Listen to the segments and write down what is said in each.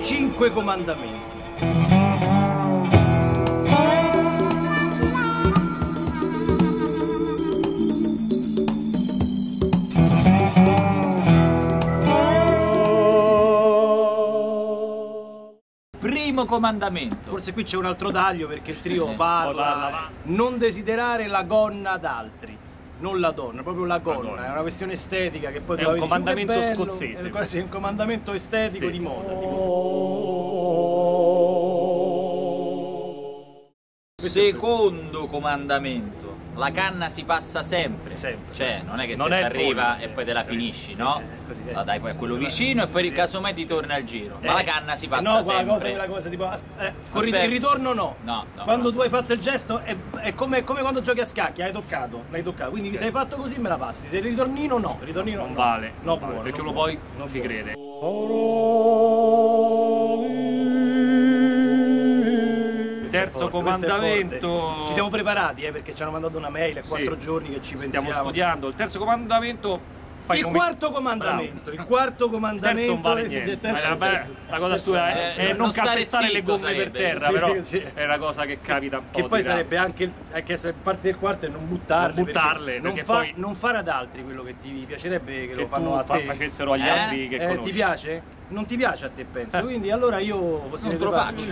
5 comandamenti. Primo comandamento. Forse qui c'è un altro taglio perché il trio parla. Non desiderare la gonna d'altri. Non la donna, proprio la gonna, è una questione estetica che poi è un comandamento scozzese. È un comandamento estetico, sì, di moda. Secondo comandamento. La canna si passa sempre. Cioè, non è che se ti arriva e poi te la finisci, no? La dai poi a quello vicino e poi casomai ti torna al giro. Ma la canna si passa sempre. No, la cosa tipo con il ritorno no. No. Quando tu hai fatto il gesto è come quando giochi a scacchi, l'hai toccato. Quindi se hai fatto così me la passi. Se il ritornino no, non vale. No, buono, perché uno poi non ci crede. Terzo comandamento. Ci siamo preparati perché ci hanno mandato una mail, è 4 giorni che ci pensiamo. Stiamo studiando. Il terzo comandamento. Quarto comandamento. Il quarto comandamento. Non vale niente. La cosa sua è non calpestare le gomme per terra, però è una cosa che capita un po'. Che poi sarebbe anche essere parte del quarto e non buttarle. Non fare ad altri quello che ti piacerebbe che lo fanno a te. Facessero agli altri che conosci. Ti piace? Non ti piace a te, penso. Quindi allora io non te lo faccio.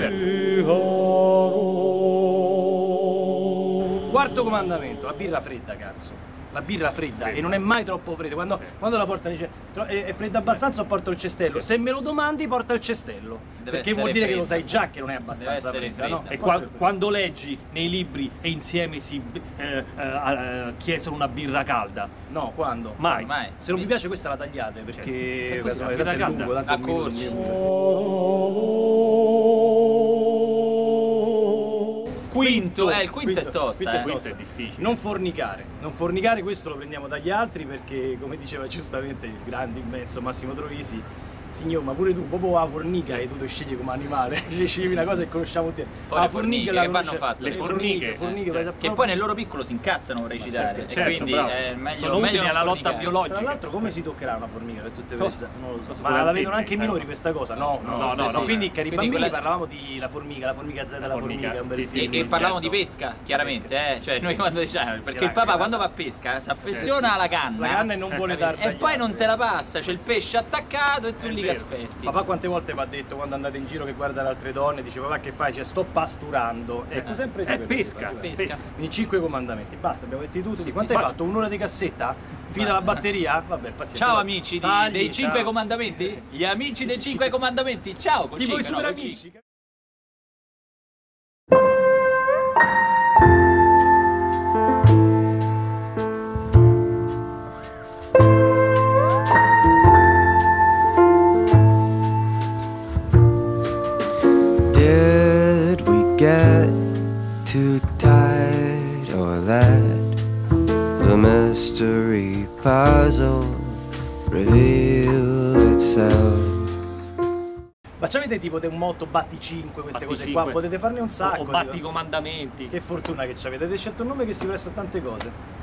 Quarto comandamento, la birra fredda, cazzo. La birra fredda e non è mai troppo fredda. Quando la porta dice è fredda abbastanza o porto il cestello. Se me lo domandi porta il cestello. Perché vuol dire che lo sai già che non è abbastanza fredda, no? E quando leggi nei libri e insieme si chiesero una birra calda. No, quando? Mai. Se non vi piace questa la tagliate perché questa è birra calda. Quinto, il quinto è tosta. Quinto è difficile. Non fornicare, questo lo prendiamo dagli altri perché, come diceva giustamente il grande, immenso Massimo Troisi, signor, ma pure tu, proprio la fornica e tu ti scegli come animale, scegli una cosa che conosciamo tutti. Le forniche che vanno fatte. Le forniche che poi nel loro piccolo si incazzano, vorrei citare. E quindi è meglio nella lotta biologica. Tra l'altro come si toccherà una formica per tutte le non lo so. Ma la vedono anche i minori questa cosa? No. Quindi per i bambini parlavamo di la formica Z, la formica. E parlavamo di pesca, chiaramente, cioè noi quando diciamo, perché il papà quando va a pesca si affeziona alla canna e non vuole darla e poi non te la passa, c'è il pesce attaccato e tu lì che aspetti. Papà quante volte va detto quando andate in giro che guarda le altre donne, dice papà che fai? Cioè sto pasturando. Ecco, sempre tu pesca. Quindi 5 comandamenti, basta, abbiamo detti tutti. Quanto hai fatto? Un'ora di cassetta? Finita la batteria? Vabbè, pazienza. Ciao amici dei 5 comandamenti? Gli amici dei 5 comandamenti, ciao! Tipo i super amici. Did we get too tight or let the mystery puzzle reveal itself? Ma c'avete tipo un motto batti 5, queste cose qua? Potete farne un sacco. O batti i comandamenti. Che fortuna che c'avete, avete scelto un nome che si presta a tante cose.